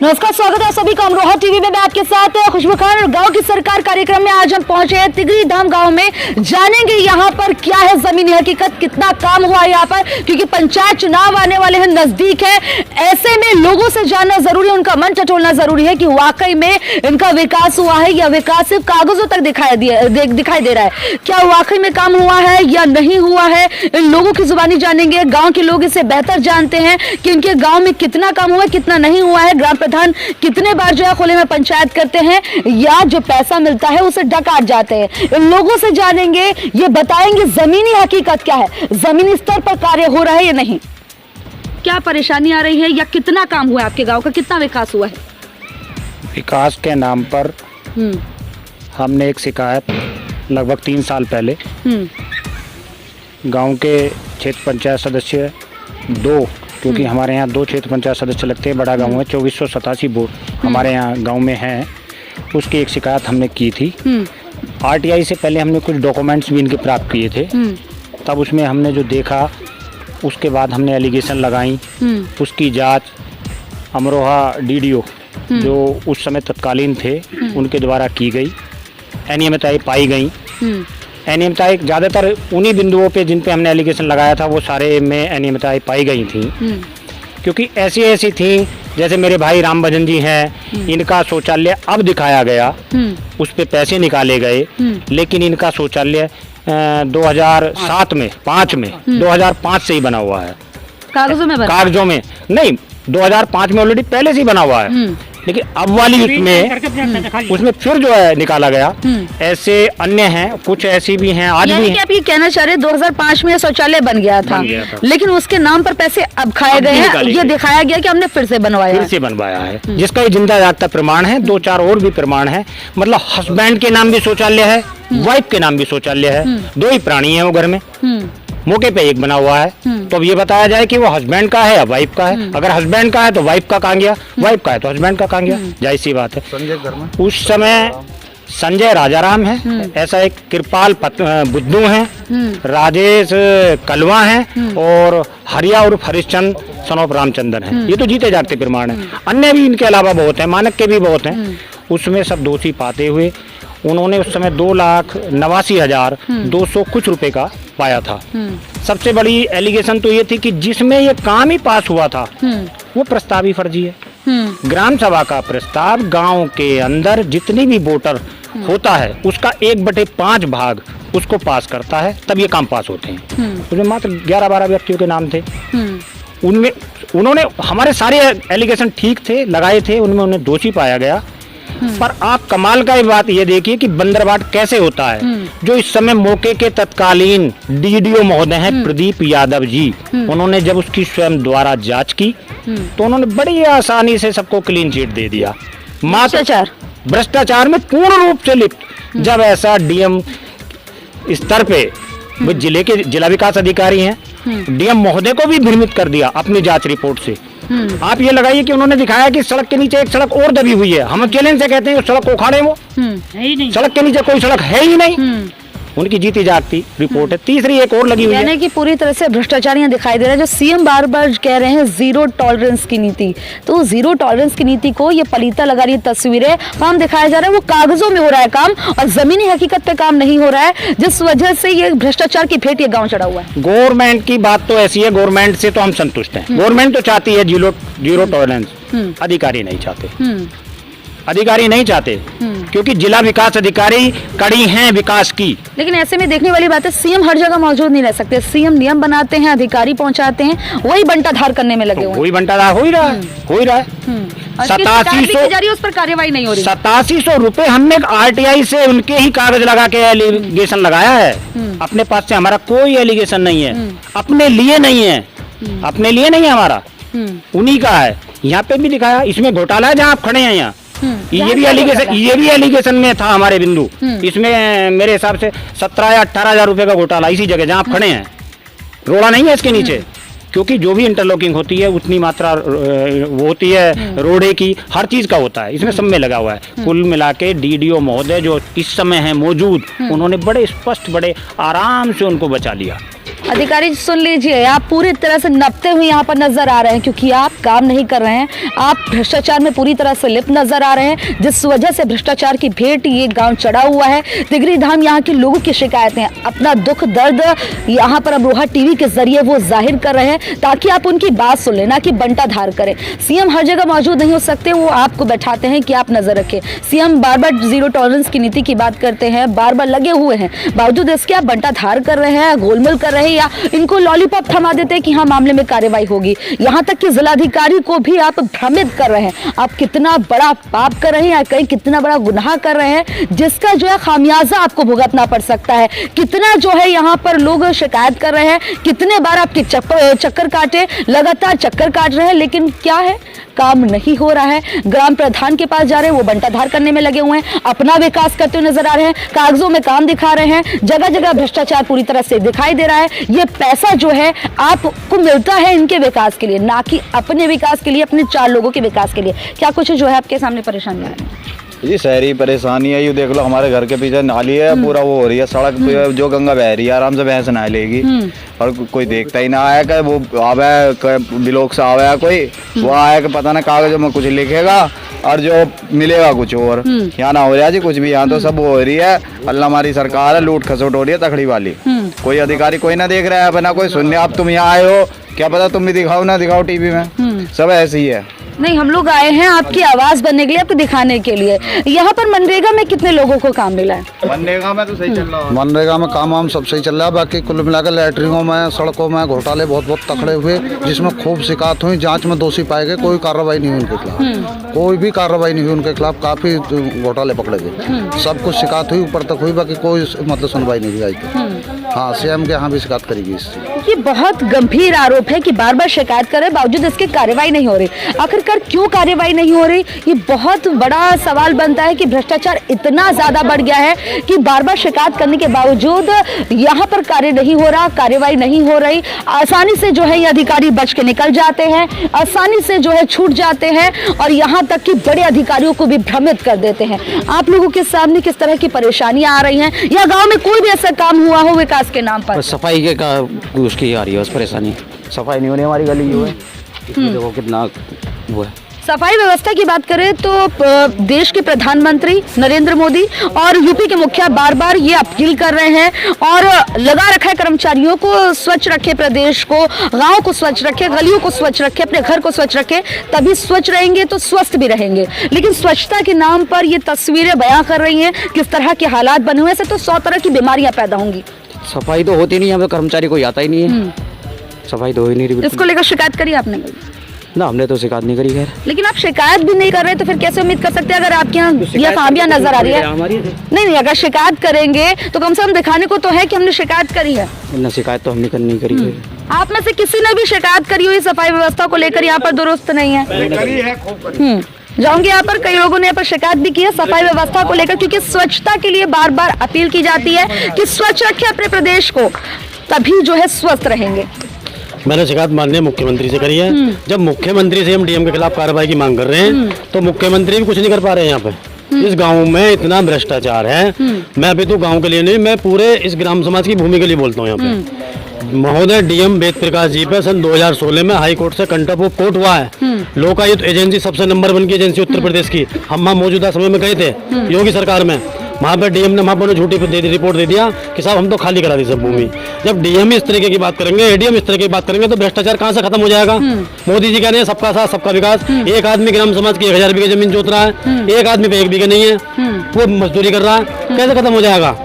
नमस्कार, स्वागत है सभी का अमरोहा टीवी में। मैं आपके साथ खुशबू खान और गांव की सरकार कार्यक्रम में आज हम पहुंचे हैं तिगरी धाम गांव में। जानेंगे यहाँ पर क्या है जमीनी हकीकत, कितना काम हुआ है यहाँ पर, क्योंकि पंचायत चुनाव आने वाले हैं, नजदीक है। ऐसे में लोगों से जानना जरूरी है, उनका मन टटोलना जरूरी है कि वाकई में इनका विकास हुआ है या विकास सिर्फ कागजों तक दिखाई दे रहा है। क्या वाकई में काम हुआ है या नहीं हुआ है, इन लोगों की जुबानी जानेंगे। गाँव के लोग इसे बेहतर जानते हैं कि इनके गाँव में कितना काम हुआ है, कितना नहीं हुआ है, ग्राम प्रधान कितने बार जो है खुले में पंचायत करते हैं या जो पैसा मिलता है उसे डकाट जाते हैं। इन लोगों से जानेंगे, ये बताएंगे जमीनी हकीकत क्या है, जमीनी स्तर पर कार्य हो रहा है या नहीं, क्या परेशानी आ रही है या कितना काम हुआ है, आपके गांव का कितना विकास हुआ है। विकास के नाम पर हमने एक शिकायत लगभग 3 साल पहले गांव के क्षेत्र पंचायत सदस्य 2, क्योंकि हमारे यहाँ 2 क्षेत्र पंचायत सदस्य लगते हैं, बड़ा गांव है, 2487 वोट हमारे यहाँ गांव में हैं, उसकी एक शिकायत हमने की थी। आरटीआई से पहले हमने कुछ डॉक्यूमेंट्स भी इनके प्राप्त किए थे, तब उसमें हमने जो देखा उसके बाद हमने एलिगेशन लगाई। उसकी जांच अमरोहा डीडीओ जो उस समय तत्कालीन थे उनके द्वारा की गई, अनियमितताएं पाई गई। अनियमितताएं ज़्यादातर उन्हीं बिंदुओं पे जिन पे हमने एलिगेशन लगाया था वो सारे में अनियमितताएं पाई गई थी, क्योंकि ऐसी थी। जैसे मेरे भाई राम भजन जी हैं, इनका शौचालय अब दिखाया गया, उस पे पैसे निकाले गए, लेकिन इनका शौचालय 2007 में 2005 से ही बना हुआ है। कागजों में नहीं, 2005 में ऑलरेडी पहले से ही बना हुआ है, लेकिन अब वाली उसमें फिर जो है निकाला गया। ऐसे अन्य हैं, कुछ ऐसी भी हैं, आज भी हैं। आप ये कहना चाह रहे 2005 में शौचालय बन गया था, लेकिन उसके नाम पर पैसे अब खाए गए हैं, ये दिखाया गया कि हमने फिर से बनवाया है, जिसका ये जिंदा जागता प्रमाण है। 2-4 और भी प्रमाण है, मतलब हस्बैंड के नाम भी शौचालय है, वाइफ के नाम भी शौचालय है, 2 ही प्राणी है वो घर में, मौके पे एक बना हुआ है। तो अब ये बताया जाए कि वो हस्बैंड का है या वाइफ का है। अगर हस्बैंड का है तो वाइफ का कहाँ गया, वाइफ का है तो हस्बैंड का कहाँ गया, जाहिर सी बात है। उस समय संजय राजाराम है, ऐसा एक कृपाल बुद्धू है, राजेश कलवा है और हरिया और हरिश्चंद सनोप रामचंद्र है। ये तो जीते जागते प्रमाण है। अन्य भी इनके अलावा बहुत है, मानक के भी बहुत हैं। उसमें सब दोषी पाते हुए उन्होंने उस समय 2,89,200 कुछ रुपए का पाया था। सबसे बड़ी एलिगेशन तो ये थी कि जिसमें ये काम ही पास हुआ था वो प्रस्ताव ही फर्जी है। ग्राम सभा का प्रस्ताव गांव के अंदर जितनी भी वोटर होता है उसका 1/5 भाग उसको पास करता है, तब ये काम पास होते हैं। उसमें मात्र 11-12 व्यक्तियों के नाम थे। उनमें उन्होंने हमारे सारे एलिगेशन ठीक थे, लगाए थे, उनमें उन्हें दोषी पाया गया। पर आप कमाल का बात ये देखिए कि बंदरबाट कैसे होता है। जो इस समय मौके के तत्कालीन डीडीओ महोदय हैं प्रदीप यादव जी, उन्होंने जब उसकी स्वयं द्वारा जांच की तो उन्होंने बड़ी आसानी से सबको क्लीन चिट दे दिया। भ्रष्टाचार में पूर्ण रूप से लिप्त। जब ऐसा डीएम स्तर पे जिला विकास अधिकारी हैं, डीएम महोदय को भी भ्रमित कर दिया अपनी जांच रिपोर्ट से। आप ये लगाइए कि उन्होंने दिखाया कि सड़क के नीचे एक सड़क और दबी हुई है, हम चैलेंज से कहते हैं उस सड़क को उखाड़े, वो सड़क के नीचे कोई सड़क है ही नहीं। उनकी जीती जागती रिपोर्ट है। तीसरी एक और लगी हुई है, यानी कि पूरी तरह से भ्रष्टाचार यहाँ दिखाई दे रहा है। जो सीएम बार-बार कह रहे हैं जीरो टॉलरेंस की नीति, तो जीरो टॉलरेंस की नीति को ये पलीता लगा रही तस्वीरें, काम दिखाया जा रहा है वो कागजों में हो रहा है काम और जमीनी हकीकत पे काम नहीं हो रहा है, जिस वजह से ये भ्रष्टाचार की भेंट ये गाँव चढ़ा हुआ है। गवर्नमेंट की बात तो ऐसी है, गवर्नमेंट से तो हम संतुष्ट हैं। गवर्नमेंट तो चाहती है जीरो टॉलरेंस, अधिकारी नहीं चाहते, क्योंकि जिला विकास अधिकारी कड़ी हैं विकास की। लेकिन ऐसे में देखने वाली बात है, सीएम हर जगह मौजूद नहीं रह सकते। सीएम नियम बनाते हैं, अधिकारी पहुंचाते हैं, वही बंटाधार करने में लगे हुए हैं। वही बंटाधार हो ही रहा है। 8700 उस पर कार्रवाई नहीं हो रही। 8700 रुपए हमने आरटीआई से उनके ही कागज लगा के एलिगेशन लगाया है। अपने पास से हमारा कोई एलिगेशन नहीं है, अपने लिए नहीं है हमारा, उन्हीं का है। यहाँ पे भी दिखाया, इसमें घोटाला है जहाँ आप खड़े हैं यहाँ। ये भी एलिगेशन में था हमारे बिंदु। इसमें मेरे हिसाब से 17 या 18 हजार रुपए का घोटाला इसी जगह जहाँ आप खड़े हैं, रोड़ा नहीं है इसके नीचे, क्योंकि जो भी इंटरलॉकिंग होती है उतनी मात्रा वो होती है रोडे की, हर चीज का होता है, इसमें सब में लगा हुआ है। कुल मिला के डीडीओ महोदय जो इस समय है मौजूद, उन्होंने बड़े स्पष्ट, बड़े आराम से उनको बचा लिया। अधिकारी जी सुन लीजिए, आप पूरी तरह से नपते हुए यहाँ पर नजर आ रहे हैं, क्योंकि आप काम नहीं कर रहे हैं, आप भ्रष्टाचार में पूरी तरह से लिप्त नजर आ रहे हैं, जिस वजह से भ्रष्टाचार की भेंट ये गांव चढ़ा हुआ है। तिगरी धाम यहाँ के लोगों की शिकायतें, अपना दुख दर्द यहाँ पर अमरोहा टीवी के जरिए वो जाहिर कर रहे हैं, ताकि आप उनकी बात सुन लें, ना कि बंटाधार करें। सीएम हर जगह मौजूद नहीं हो सकते, वो आपको बैठाते हैं कि आप नजर रखें। सीएम बार बार जीरो टॉलरेंस की नीति की बात करते हैं, बार बार लगे हुए हैं, बावजूद इसके आप बंटाधार कर रहे हैं, गोलमाल कर रहे हैं, या इनको लॉलीपॉप थमा देते हैं कि हाँ मामले में कार्रवाई होगी। यहाँ तक कि जिलाधिकारी को भी आप भ्रमित कर रहे हैं। आप कितना बड़ा पाप कर रहे हैं, या कहीं कितना बड़ा गुनाह कर रहे हैं, जिसका जो है खामियाजा आपको भुगतना पड़ सकता है। कितना जो है यहाँ पर लोग शिकायत कर रहे हैं, कितने बार आपके चक्कर काटे, लगातार चक्कर काट रहे हैं, लेकिन क्या है, काम नहीं हो रहा है। ग्राम प्रधान के पास जा रहे हैं, वो बंटाधार करने में लगे हुए हैं, अपना विकास करते हुए नजर आ रहे हैं, कागजों में काम दिखा रहे हैं, जगह जगह भ्रष्टाचार पूरी तरह से दिखाई दे रहा है। ये पैसा जो है आपको मिलता है इनके विकास के लिए, ना कि अपने विकास के लिए, अपने 4 लोगों के विकास के लिए। क्या कुछ जो है आपके सामने परेशानी आ रही है? जी शहरी परेशानी है, ये देख लो हमारे घर के पीछे नाली है, पूरा वो हो रही है, सड़क पे जो गंगा बह रही है, आराम से भैंस नहा लेगी, और कोई देखता ही ना आया कि वो आवे बिलोक से आवे कोई, वो आया कि पता ना कागजों में कुछ लिखेगा और जो मिलेगा कुछ और। यहाँ ना हो रहा जी कुछ भी, यहाँ तो सब हो रही है, अल्लाह हमारी सरकार है, लूट खसोट हो रही है तकड़ी वाली। कोई अधिकारी कोई ना देख रहा है, ना कोई सुनने। आप तुम यहाँ आए हो, क्या पता तुम भी दिखाओ ना दिखाओ टीवी में, सब ऐसे ही है। नहीं, हम लोग आए हैं आपकी आवाज बनने के लिए, आपको दिखाने के लिए। यहाँ पर मनरेगा में कितने लोगों को काम मिला है? मनरेगा में तो सही चल रहा है, मनरेगा में काम वाम सब सही चल रहा है। बाकी कुल मिलाकर लैटरिनों में, सड़कों में घोटाले बहुत तकड़े हुए, जिसमें खूब शिकायत हुई, जांच में दोषी पाए गए, कोई कार्रवाई नहीं हुई उनके खिलाफ, कोई भी कार्रवाई नहीं हुई उनके खिलाफ। काफी घोटाले पकड़े गए, सब कुछ शिकायत हुई, ऊपर तक हुई, बाकी कोई मतलब सुनवाई नहीं हुई आज तक। हाँ, सीएम के यहाँ भी शिकायत करेगी इससे। ये बहुत गंभीर आरोप है कि बार बार शिकायत कर रहे, बावजूद इसके कार्रवाई नहीं हो रही। आखिरकार क्यों कार्रवाई नहीं हो रही, ये बहुत बड़ा सवाल बनता है कि भ्रष्टाचार इतना ज्यादा बढ़ गया है कि बार बार शिकायत करने के बावजूद यहाँ पर कार्य नहीं हो रहा, कार्रवाई नहीं हो रही। आसानी से जो है ये अधिकारी बच के निकल जाते हैं, आसानी से जो है छूट जाते हैं, और यहाँ तक कि बड़े अधिकारियों को भी भ्रमित कर देते हैं। आप लोगों के सामने किस तरह की परेशानियां आ रही हैं, या गाँव में कोई भी ऐसा काम हुआ हो विकास के नाम पर? सफाई के का उसकी आ रही है, बस परेशानी, सफाई नहीं होनी हमारी गली जो है, इसमें देखो कितना वो है। सफाई व्यवस्था की बात करें तो देश के प्रधानमंत्री नरेंद्र मोदी और यूपी के मुखिया बार बार ये अपील कर रहे हैं और लगा रखा है कर्मचारियों को, स्वच्छ रखे प्रदेश को, गांव को स्वच्छ रखे, गलियों को स्वच्छ रखे, अपने घर को स्वच्छ रखे, तभी स्वच्छ रहेंगे तो स्वस्थ भी रहेंगे। लेकिन स्वच्छता के नाम पर ये तस्वीरें बयां कर रही हैं किस तरह के हालात बने हुए, ऐसे तो 100 तरह की बीमारियां पैदा होंगी। सफाई तो होती नहीं, यहाँ पे कर्मचारी कोई आता ही नहीं है, सफाई तो हो ही नहीं रही। इसको लेकर शिकायत करी आपने? ना, हमने तो शिकायत नहीं करी। खैर, लेकिन आप शिकायत भी नहीं कर रहे तो फिर कैसे उम्मीद कर सकते हैं अगर आपके यहाँ यह खामियां नजर आ रही है? नहीं, अगर शिकायत करेंगे तो कम से कम दिखाने को तो है कि हमने शिकायत करी है। ना, शिकायत तो हमने नहीं करी है। आप में से किसी ने भी शिकायत करी हुई सफाई व्यवस्था को लेकर यहाँ पर दुरुस्त नहीं है? जाऊंगी यहाँ पर, कई लोगों ने यहाँ पर शिकायत भी की है सफाई व्यवस्था को लेकर, क्योंकि स्वच्छता के लिए बार बार अपील की जाती है कि स्वच्छ रखें अपने प्रदेश को, तभी जो है स्वस्थ रहेंगे। मैंने शिकायत माननीय मुख्यमंत्री से करी है। जब मुख्यमंत्री से हम डीएम के खिलाफ कार्रवाई की मांग कर रहे हैं तो मुख्यमंत्री भी कुछ नहीं कर पा रहे हैं। यहाँ पे इस गांव में इतना भ्रष्टाचार है, मैं अभी तो गांव के लिए नहीं, मैं पूरे इस ग्राम समाज की भूमि के लिए बोलता हूँ। यहाँ पे महोदय डीएम वेद प्रकाश जी पे सन 2016 में हाई कोर्ट से कंटेम्प्ट ऑफ कोर्ट हुआ है। लोकायुक्त एजेंसी सबसे नंबर 1 की एजेंसी उत्तर प्रदेश की, हम मौजूदा समय में गए थे योगी सरकार में, वहाँ पे डीएम ने वहाँ पर झूठी रिपोर्ट दे दिया कि साहब हम तो खाली करा दी सब भूमि। जब डीएम इस तरीके की बात करेंगे, एडीएम इस तरह की बात करेंगे तो भ्रष्टाचार कहाँ से खत्म हो जाएगा? मोदी जी कह रहे हैं सबका साथ सबका विकास। एक आदमी ग्राम समाज की 1000 बीघे जमीन जोत रहा है, एक आदमी पे 1 बीघे नहीं है, वो मजदूरी कर रहा है, कैसे खत्म हो जाएगा?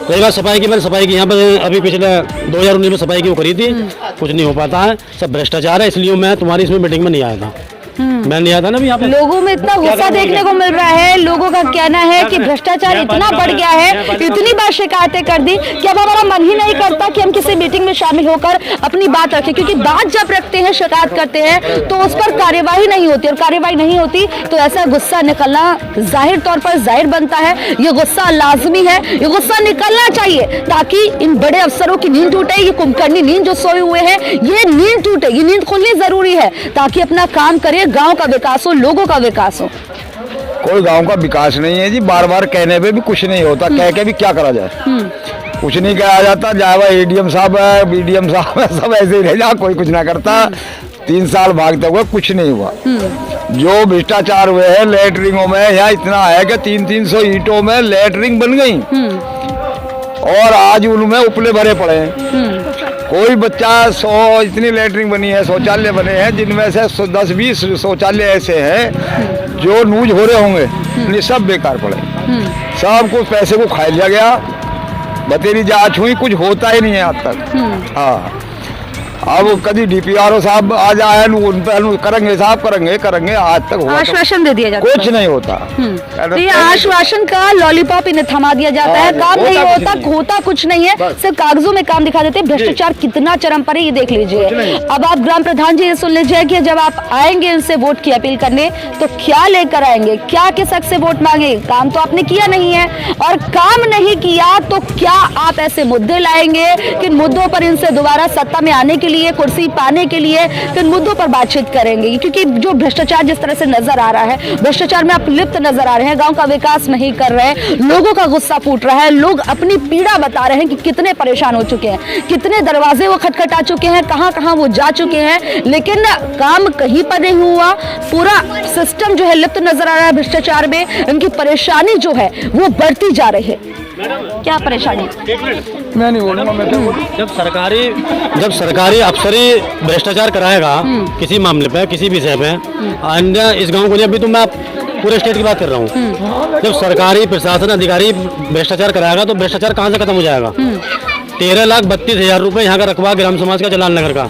रही बात सफाई की, मैंने सफाई की यहाँ पर अभी पिछले 2019 में सफाई की वो करी थी, कुछ नहीं हो पाता है, सब भ्रष्टाचार है। इसलिए मैं तुम्हारी इसमें मीटिंग में नहीं आया था। मैं नहीं आता ना भी यहाँ पे। लोगों में इतना गुस्सा देखने को मिल रहा है, लोगों का कहना है कि भ्रष्टाचार इतना बढ़ गया है, इतनी बार शिकायतें कर दी कि अब हमारा मन ही नहीं करता कि हम किसी मीटिंग में शामिल होकर अपनी बात रखें, क्योंकि बात जब रखते हैं, शिकायत करते हैं तो उस पर कार्यवाही नहीं होती, और कार्यवाही नहीं होती तो ऐसा गुस्सा निकलना जाहिर तौर पर जाहिर बनता है। ये गुस्सा लाजमी है, ये गुस्सा निकलना चाहिए ताकि इन बड़े अफसरों की नींद टूटे, ये कुंभकर्णी नींद जो सोए हुए हैं ये नींद टूटे, ये नींद खुलनी जरूरी है ताकि अपना काम करे, गांव का विकास हो, लोगों का विकास हो। कोई गांव का विकास नहीं है जी, बार बार कहने पे भी कुछ नहीं होता, कह के भी क्या करा जाए। कुछ नहीं कहा जाता। जाए वह एडीएम साहब है, बीडीएम साहब है, सब ऐसे ही रह जा, कोई कुछ ना करता। 3 साल भागते हुए कुछ नहीं हुआ। जो भ्रष्टाचार हुए हैं लेटरिंगों में, यहाँ इतना है कि 300 ईंटों में लेटरिंग बन गई और आज उनमें उपले भरे पड़े हैं। कोई बच्चा 100 इतनी लेटरिंग बनी है, शौचालय बने हैं, जिनमें से 10-20 शौचालय ऐसे हैं जो यूज हो रहे होंगे, ये सब बेकार पड़े। सब कुछ पैसे को खा लिया गया। बतेरी जांच हुई, कुछ होता ही नहीं है आज तक। हाँ, अब कभी डीपीआरओ साहब आ जाए, उन पर करेंगे साहब, करेंगे, आज तक हुआ आश्वासन दे दिया जाता है, कुछ नहीं होता। तो ये आश्वासन का लॉलीपॉप इन्हें थमा दिया जाता है, काम नहीं होता, होता कुछ नहीं है, सिर्फ कागजों में काम दिखा देते हैं। भ्रष्टाचार कितना चरम पर है ये देख लीजिए। अब आप ग्राम प्रधान जी ये सुन लीजिए कि जब आप आएंगे इनसे वोट की अपील करने तो क्या लेकर आएंगे, क्या किस हक से वोट मांगे? काम तो आपने किया नहीं है, और काम नहीं किया तो क्या आप ऐसे मुद्दे लाएंगे किन मुद्दों पर इनसे दोबारा सत्ता में आने के लिए, कुर्सी पाने के लिए किन मुद्दों पर बातचीत करेंगे? क्योंकि जो भ्रष्टाचार जिस तरह से नजर आ रहा है, भ्रष्टाचार में आप लिप्त नजर आ रहे हैं, गांव का विकास नहीं कर रहे, लोगों का गुस्सा फूट रहा है, लोग अपनी पीड़ा बता रहे हैं कि कितने परेशान हो चुके हैं, कितने दरवाजे वो खटखटा चुके हैं, कहां वो जा चुके हैं, लेकिन काम कहीं पर नहीं हुआ। पूरा सिस्टम जो है लिप्त नजर आ रहा है भ्रष्टाचार में। इनकी परेशानी जो है वो बढ़ती जा रही है। क्या परेशानी? मैं नहीं बोलूंगा। मैं तो जब सरकारी अफसर ही भ्रष्टाचार कराएगा किसी मामले पे, किसी विषय पे, अन्य इस गांव को नहीं, अभी तो मैं पूरे स्टेट की बात कर रहा हूँ। जब सरकारी प्रशासन अधिकारी भ्रष्टाचार कराएगा तो भ्रष्टाचार कहाँ से खत्म हो जाएगा? 13,32,000 रुपए यहाँ का रकबा ग्राम समाज का जलाल नगर का।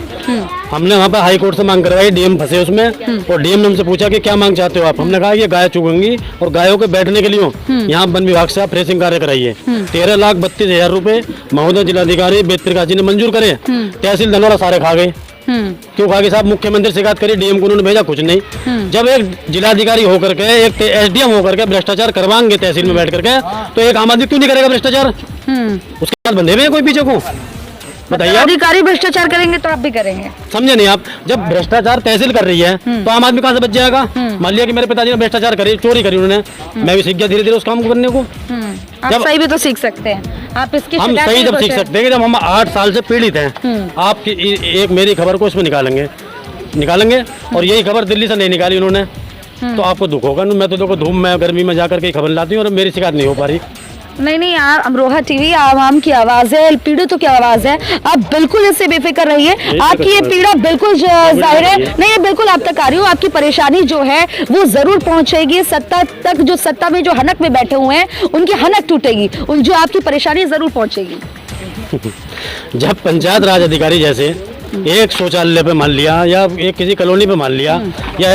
हमने वहाँ पर हाई कोर्ट से मांग करवाई, डीएम फंसे उसमें, और डीएम ने हमसे पूछा कि क्या मांग चाहते हो आप? हमने कहा ये गाय चुगेंगी और गायों के बैठने के लिए यहाँ वन विभाग से आप फ्रेसिंग कार्य कराइए। 13,32,000 रुपए महोदय जिलाधिकारी वेद प्रकाश जी ने मंजूर करे। तहसील धनौरा सारे खा गए। क्यों खा गए साहब? मुख्यमंत्री शिकायत करी, डीएम को उन्होंने भेजा, कुछ नहीं। जब एक जिलाधिकारी होकर के, एक एसडीएम होकर के भ्रष्टाचार करवाएंगे तहसील में बैठ करके, तो एक आम आदमी क्यों नहीं करेगा भ्रष्टाचार? उसके बाद बंधे हुए हैं कोई पीछे को? बताइए। अधिकारी भ्रष्टाचार करेंगे तो आप भी करेंगे, समझे नहीं आप? जब भ्रष्टाचार तहसील कर रही है तो आम आदमी कहाँ से बच जाएगा? मान लिया कि मेरे पिताजी ने भ्रष्टाचार करी, चोरी करी उन्होंने, मैं भी सीख गया धीरे धीरे उस काम को करने को। आप सही भी तो सीख सकते हैं। आप इसकी हम सही जब सीख सकते हैं कि जब हम 8 साल से पीड़ित हैं। आप एक मेरी खबर को इसमें निकालेंगे और यही खबर दिल्ली से नहीं निकाली उन्होंने, तो आपको दुख होगा। मैं तो देखो धूप में गर्मी में जाकर के खबर लाती हूँ और मेरी शिकायत नहीं हो पा रही। नहीं यार, अमरोहा टीवी आवाम की आवाज है, पीड़ितों की आवाज है। आप बिल्कुल इससे बेफिक्र रहिए, आपकी ये पीड़ा बिल्कुल जाहिर है, नहीं बिल्कुल आप तक आ रही हो। आपकी परेशानी जो है वो जरूर पहुंचेगी सत्ता तक। जो सत्ता में जो हनक में बैठे हुए हैं उनकी हनक टूटेगी, जो आपकी परेशानी जरूर पहुंचेगी। जब पंचायत राज अधिकारी जैसे एक शौचालय पे मान लिया, या एक किसी कॉलोनी पे मान लिया, या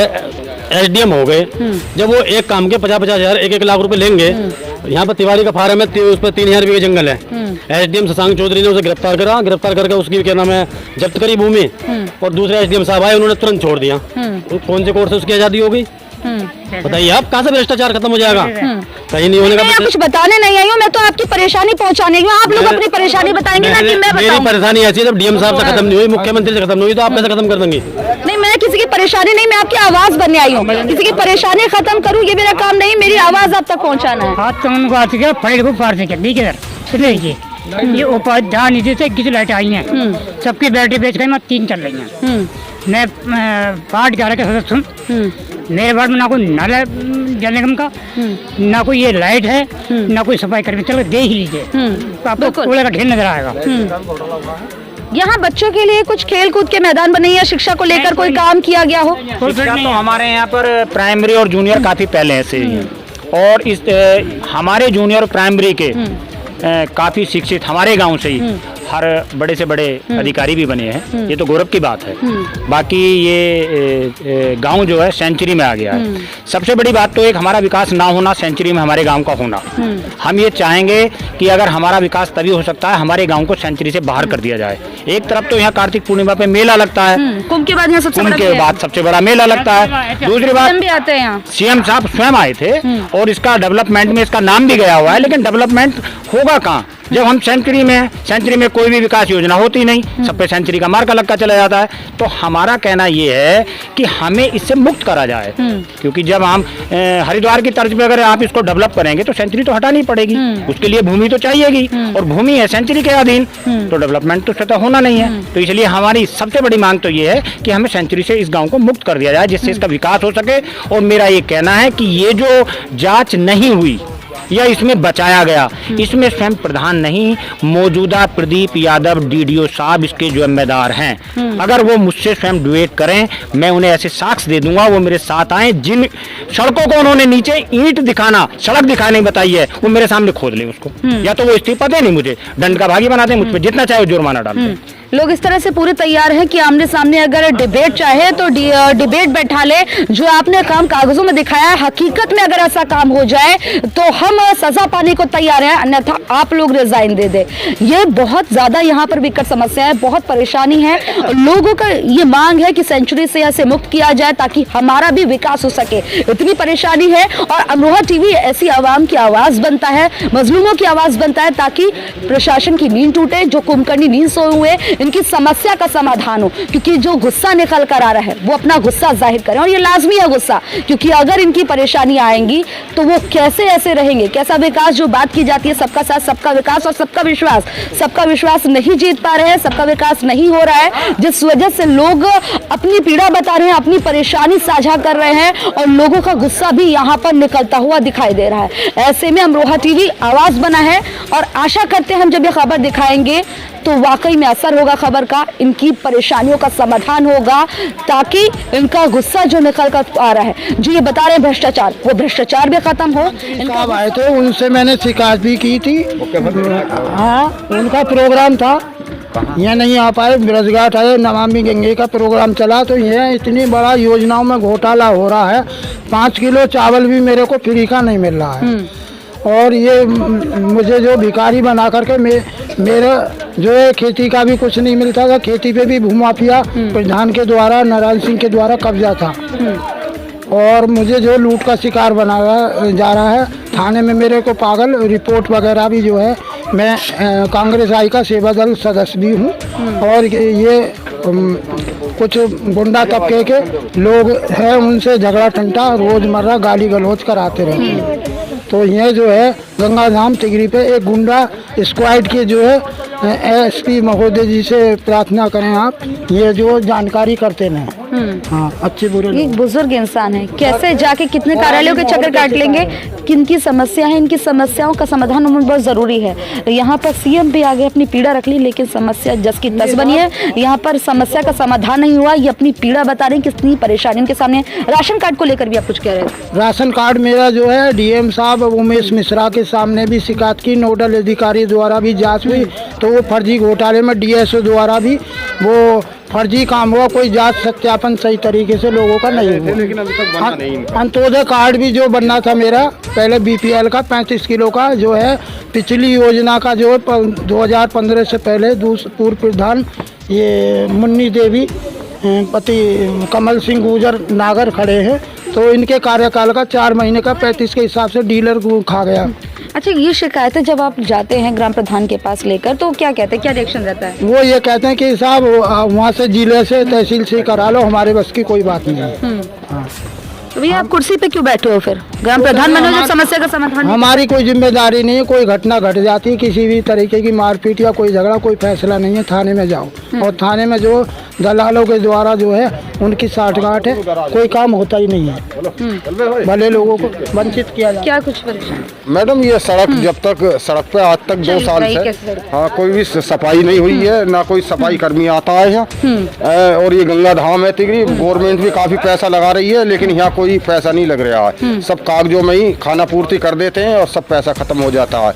एसडीएम हो गए, जब वो एक काम के 50-50 हजार 1-1 लाख रुपए लेंगे। यहाँ पर तिवारी का फार्म है, उस पर 3,000 रुपये जंगल है। एसडीएम शशांक चौधरी ने उसे गिरफ्तार करके उसकी क्या नाम है जब्त करी भूमि, और दूसरे एसडीएम साहब आए, उन्होंने तुरंत छोड़ दिया। कौन से कोर्ट से उसकी आजादी हो गई? बताइए आप, कहाँ से भ्रष्टाचार खत्म हो जाएगा? कहीं नहीं होने का। मैं कुछ बताने नहीं आई हूँ, मैं तो आपकी परेशानी पहुँचाने आई हूँ। आप लोग अपनी परेशानी बताएंगे ना कि मैं मेरी परेशानी ऐसी है, जब डीएम साहब से खत्म नहीं हुई, मुख्यमंत्री से खत्म नहीं हुई, तो आप कैसे खत्म कर देंगे? नहीं, मैं किसी की परेशानी नहीं, मैं आपकी आवाज बनने आई हूँ। किसी की परेशानी खत्म करूँ ये मेरा काम नहीं, मेरी आवाज आप तक पहुँचाना है। हाथ तो उनको आ चुके फाइल को पार से कर दी किधर ये उपाध्याय निधि से किसी लाइट आई हैं, सबकी बैटरी बेच गई, मैं 3 चल रही हैं। मैं वार्ड 11 का सदस्य हूँ। मेरे वार्ड में ना कोई नाला जल निगम का, ना कोई ये लाइट है, ना कोई सफाई कर्मी। चलो देख लीजिए, तो आपको कूड़े का ढेर नजर आएगा। यहाँ बच्चों के लिए कुछ खेल कूद के मैदान बने या शिक्षा को लेकर कोई काम किया गया हो? शिक्षा तो हमारे यहाँ पर प्राइमरी और जूनियर काफ़ी पहले से ही है, और इस हमारे जूनियर प्राइमरी के काफ़ी शिक्षित हमारे गांव से ही हर बड़े से बड़े अधिकारी भी बने हैं। ये तो गौरव की बात है। बाकी ये गांव जो है सेंचुरी में आ गया है। सबसे बड़ी बात तो एक हमारा विकास ना होना, सेंचुरी में हमारे गांव का होना। हम ये चाहेंगे कि अगर हमारा विकास तभी हो सकता है हमारे गांव को सेंचुरी से बाहर कर दिया जाए। एक तरफ तो यहाँ कार्तिक पूर्णिमा पे मेला लगता है, कुंभ के बाद यहाँ सबसे बड़ा मेला लगता है। दूसरी बात, सीएम साहब स्वयं आए थे और इसका डेवलपमेंट में इसका नाम भी गया हुआ है, लेकिन डेवलपमेंट होगा कहाँ? जब हम सेंचुरी में कोई भी विकास योजना होती नहीं, सब पे सेंचुरी का मार्का लग चला जाता है। तो हमारा कहना ये है कि हमें इससे मुक्त करा जाए, क्योंकि जब हम हरिद्वार की तर्ज पे अगर आप इसको डेवलप करेंगे तो सेंचुरी तो हटानी पड़ेगी, उसके लिए भूमि तो चाहिएगी, और भूमि है सेंचुरी के अधीन, तो डेवलपमेंट तो स्वतः होना नहीं है। तो इसलिए हमारी सबसे बड़ी मांग तो ये है कि हमें सेंचुरी से इस गांव को मुक्त कर दिया जाए, जिससे इसका विकास हो सके। और मेरा ये कहना है कि ये जो जांच नहीं हुई या इसमें बचाया गया, इसमें स्वयं प्रधान नहीं, मौजूदा प्रदीप यादव डीडीओ साहब इसके जिम्मेदार हैं। अगर वो मुझसे स्वयं डिबेट करें, मैं उन्हें ऐसे साक्ष्य दे दूंगा, वो मेरे साथ आए, जिन सड़कों को उन्होंने नीचे ईंट दिखाना, सड़क दिखाने बताई है, वो मेरे सामने खोद ले उसको, या तो वो इस्तीफा दे, नहीं मुझे दंड का भागी बना दे, मुझ पर जितना चाहे जुर्माना डाल दे। लोग इस तरह से पूरे तैयार हैं कि आमने सामने अगर डिबेट चाहे तो डिबेट बैठा ले। जो आपने काम कागजों में दिखाया है, हकीकत में अगर ऐसा काम हो जाए तो हम सजा पाने को तैयार हैं, अन्यथा आप लोग रिजाइन दे दे। ये बहुत ज्यादा यहाँ पर विकट समस्या है, बहुत परेशानी है। लोगों का ये मांग है कि सेंचुरी से ऐसे मुक्त किया जाए ताकि हमारा भी विकास हो सके, इतनी परेशानी है। और अमरोहा टीवी ऐसी आवाम की आवाज बनता है, मजलूमों की आवाज बनता है, ताकि प्रशासन की नींद टूटे, जो कुंभकर्णी नींद सोए हुए, इनकी समस्या का समाधान हो। क्योंकि जो गुस्सा निकल कर आ रहा है वो अपना गुस्सा जाहिर करें, और ये लाजमी है गुस्सा, क्योंकि अगर इनकी परेशानी आएंगी तो वो कैसे ऐसे रहेंगे। कैसा विकास, जो बात की जाती है सबका साथ सबका विकास और सबका विश्वास नहीं जीत पा रहे हैं, सबका विकास नहीं हो रहा है, जिस वजह से लोग अपनी पीड़ा बता रहे हैं, अपनी परेशानी साझा कर रहे हैं, और लोगों का गुस्सा भी यहाँ पर निकलता हुआ दिखाई दे रहा है। ऐसे में अमरोहा टीवी आवाज बना है, और आशा करते हैं हम जब ये खबर दिखाएंगे तो वाकई में असर होगा खबर का, इनकी परेशानियों का समाधान होगा, ताकि इनका गुस्सा जो निकल कर आ रहा है, जो ये बता रहे हैं भ्रष्टाचार, वो भ्रष्टाचार भी खत्म हो। इनका आए थे, उनसे मैंने शिकायत भी की थी। हाँ, उनका प्रोग्राम था, ये नहीं आ पाए, बेरोजगार थे, नमामि गंगे का प्रोग्राम चला, तो ये इतनी बड़ा योजनाओं में घोटाला हो रहा है। 5 किलो चावल भी मेरे को फ्री का नहीं मिल रहा है, और ये मुझे जो भिखारी बना करके मेरा जो है खेती का भी कुछ नहीं मिलता था। खेती पे भी भूमाफिया प्रधान के द्वारा, नारायण सिंह के द्वारा कब्जा था, और मुझे जो लूट का शिकार बनाया जा रहा है। थाने में मेरे को पागल रिपोर्ट वगैरह भी जो है, मैं कांग्रेस आई का सेवा दल सदस्य भी हूँ, और ये कुछ गुंडा तबके के लोग हैं, उनसे झगड़ा टंटा रोजमर्रा गाली गलौज कराते रहते हैं। तो ये जो है गंगाधाम तिगरी पे एक गुंडा स्क्वाड के जो है एसपी महोदय जी से प्रार्थना करें आप, ये जो जानकारी करते हैं। हाँ, अच्छे बुरे एक बुजुर्ग इंसान है, कैसे जाके कितने कार्यालयों के चक्कर काट लेंगे, किनकी समस्या है, इनकी समस्याओं का समाधान होना बहुत जरूरी है। यहाँ पर सीएम भी आगे अपनी पीड़ा रख ली, लेकिन समस्या जस की तस बनी है। यहाँ पर समस्या का समाधान नहीं हुआ, ये अपनी पीड़ा बता रहे हैं, कितनी परेशानी उनके सामने। राशन कार्ड को लेकर भी आप कुछ कह रहे हैं? राशन कार्ड मेरा जो है डीएम साहब उमेश मिश्रा के सामने भी शिकायत की, नोडल अधिकारी द्वारा भी जांच हुई, तो वो फर्जी घोटाले में डीएसओ द्वारा भी वो फर्जी काम हुआ, कोई जांच सत्यापन सही तरीके से लोगों का नहीं हुआ। अंत्योदय कार्ड भी जो बनना था मेरा पहले बीपीएल का 35 किलो का, जो है पिछली योजना का जो है 2015 से पहले पूर्व प्रधान ये मुन्नी देवी पति कमल सिंह गुजर नागर खड़े हैं, तो इनके कार्यकाल का 4 महीने का 35 के हिसाब से डीलर खा गया। अच्छा, ये शिकायतें जब आप जाते हैं ग्राम प्रधान के पास लेकर, तो क्या कहते हैं, क्या रिएक्शन रहता है? वो ये कहते हैं कि साहब वहाँ से जिले से तहसील से करा लो, हमारे बस की कोई बात नहीं है। हाँ। तो भैया आप कुर्सी पे क्यों बैठे हो फिर? ग्राम प्रधान बनो, जो समस्या का समाधान। हमारी कोई जिम्मेदारी नहीं है, कोई घटना घट जाती है, किसी भी तरीके की मारपीट या कोई झगड़ा, कोई फैसला नहीं है, थाने में जाओ, और थाने में जो दलालों के द्वारा जो है उनकी साठगांठ है, कोई काम होता ही नहीं है, भले लोगों को वंचित किया जाए। क्या कुछ परेशान? मैडम, ये सड़क जब तक सड़क पे आज तक 2 साल से हाँ कोई भी सफाई नहीं हुई है, ना कोई सफाई कर्मी आता है यहाँ। और ये गंगा धाम है तिगरी, गवर्नमेंट भी काफी पैसा लगा रही है, लेकिन यहाँ कोई पैसा नहीं लग रहा है। सब कागजों में ही खाना पूर्ति कर देते हैं और सब पैसा खत्म हो जाता है।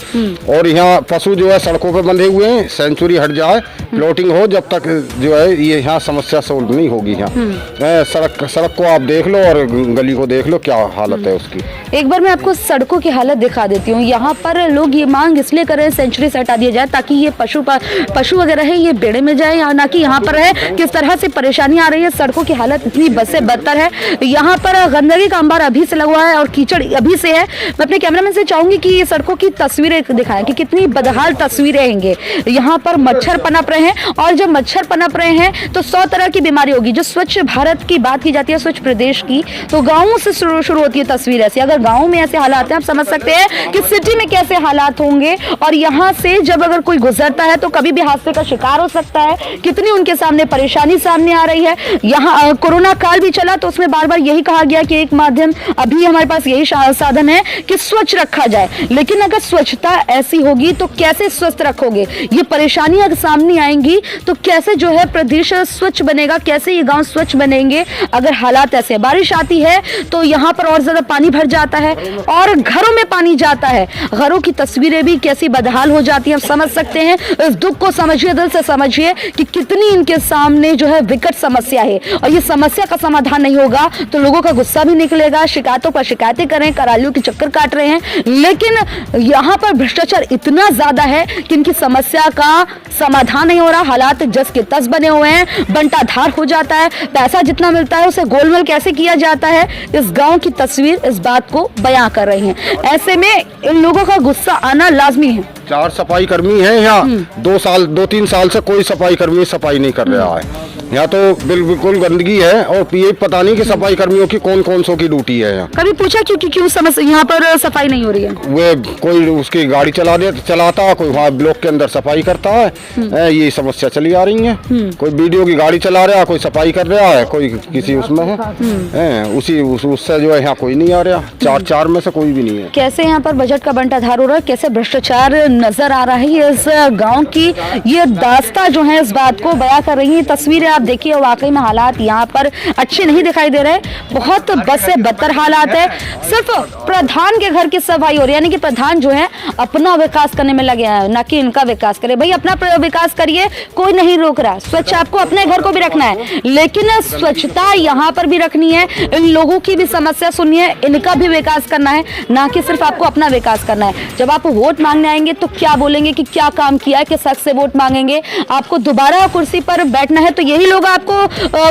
और यहाँ पशु जो है सड़कों पे बंधे हुए हैं, सेंचुरी हट जाए, प्लॉटिंग हो, जब तक जो है ये यहाँ समस्या सोल्व नहीं होगी। यहाँ सड़क को आप देख लो और गली को देख लो, क्या हालत है उसकी। एक बार मैं आपको सड़कों की हालत दिखा देती हूँ। यहाँ पर लोग ये मांग इसलिए कर रहे हैं सेंचुरी से हटा दिया जाए, ताकि ये पशु वगैरह है ये बेड़े में जाए, या ना कि यहाँ पर है। किस तरह से परेशानी आ रही है, सड़कों की हालत इतनी बद से बदतर है। यहाँ पर गंदगी का अंबार अभी से लगा हुआ है, और कीचड़ अभी से है। मैं अपने कैमरामैन से चाहूंगी कि ये सड़कों की तस्वीरें दिखाएं कि कितनी बदहाल तस्वीरें हैंगे। यहाँ पर मच्छर पनप रहे हैं और जब मच्छर पनप रहे हैं तो 100 तरह की बीमारी होगी। जो स्वच्छ भारत की बात की जाती है, स्वच्छ प्रदेश की, तो गाँवों से शुरू होती है तस्वीर ऐसी। अगर गाँव में ऐसे हालात हैं, आप समझ सकते हैं कि सिटी में कैसे हालात होंगे। और यहाँ से जब अगर कोई गुजरता है तो कभी भी हादसे का शिकार हो सकता है। कितनी उनके सामने परेशानी सामने आ रही है। यहाँ कोरोना काल भी चला तो उसमें बार बार यही कहा गया कि एक माध्यम अभी हमारे पास यही साधन है कि स्वच्छ रखा जाए। लेकिन अगर स्वच्छता ऐसी होगी तो कैसे स्वस्थ रखोगे? ये परेशानियां सामने आएंगी तो कैसे जो है प्रदेश स्वच्छ बनेगा, कैसे ये गांव स्वच्छ बनेंगे अगर हालात ऐसे। बारिश आती है तो यहाँ पर और ज्यादा पानी भर जाता है और घरों में पानी जाता है। घरों की तस्वीरें भी कैसी बदहाल हो जाती है, आप समझ सकते हैं। इस दुख को समझिए, दिल से समझिए कि कितनी इनके सामने जो है विकट समस्या है। और ये समस्या का समाधान नहीं होगा तो लोगों का गुस्सा भी निकलेगा, शिकायतों पर शिकायतें करें, करालियों के चक्कर काट रहे हैं। लेकिन यहाँ पर भ्रष्टाचार इतना ज्यादा है कि इनकी समस्या का समाधान नहीं हो रहा। हालात जस के तस बने हुए हैं, बंटाधार हो जाता है। पैसा जितना मिलता है उसे गोलमाल कैसे किया जाता है, इस गांव की तस्वीर इस बात को बयां कर रही है। ऐसे में इन लोगों का गुस्सा आना लाजमी है। 4 सफाई कर्मी हैं यहाँ, 2-3 साल से कोई सफाई कर्मी सफाई नहीं कर रहा है। यहाँ तो बिल्कुल गंदगी है और ये पता नहीं कि सफाई कर्मियों की कौन सो की ड्यूटी है यहाँ। कभी पूछा क्यों समस्या यहाँ पर सफाई नहीं हो रही है? वे कोई उसकी गाड़ी चलाता है, कोई वहाँ ब्लॉक के अंदर सफाई करता है। ये समस्या चली आ रही है। कोई वीडियो की गाड़ी चला रहा है, कोई सफाई कर रहा है, कोई किसी उसमें है। उससे जो है यहाँ कोई नहीं आ रहा। 4 में से कोई भी नहीं है। कैसे यहाँ पर बजट का बंटाधार हो रहा है, कैसे भ्रष्टाचार नजर आ रहा है, इस गाँव की ये दास्ता जो है इस बात को बयां कर रही है। तस्वीरें आप देखिए, वाकई में हालात यहाँ पर अच्छे नहीं दिखाई दे रहे, बहुत बद से बदतर हालात है। सिर्फ प्रधान के घर की सफाई हो रही है, यानी कि प्रधान जो है अपना विकास करने में लगे हैं, ना कि इनका विकास करे। भाई अपना विकास करिए, कोई नहीं रोक रहा। स्वच्छ आपको अपने घर को भी रखना है, लेकिन स्वच्छता यहाँ पर भी रखनी है। इन लोगों की भी समस्या सुननी है, इनका भी विकास करना है, ना कि सिर्फ आपको अपना विकास करना है। जब आप वोट मांगने आएंगे तो क्या बोलेंगे कि क्या काम किया है, किस हक से वोट मांगेंगे? आपको दोबारा कुर्सी पर बैठना है तो यही लोग आपको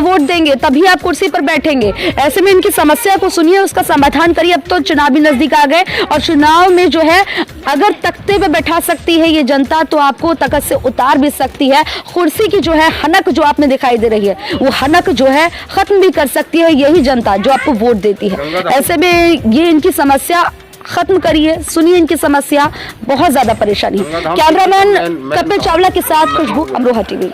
वोट देंगे, तभी आप कुर्सी पर बैठेंगे। ऐसे में इनकी समस्या को सुनिए, उसका समाधान करिए। अब तो चुनाव भी नजदीक आ गए और चुनाव में जो है अगर तख्ते पे बैठा सकती है ये जनता तो आपको तख्त से उतार भी सकती है। कुर्सी की जो है हनक जो आपने दिखाई दे रही है, वो हनक जो है खत्म भी कर सकती है यही जनता जो आपको वोट देती है। ऐसे में ये इनकी समस्या खत्म करिए, सुनिए इनकी समस्या, बहुत ज्यादा परेशानी है। कैमरामैन कपिल चावला के साथ खुशबू, अमरोहा टीवी।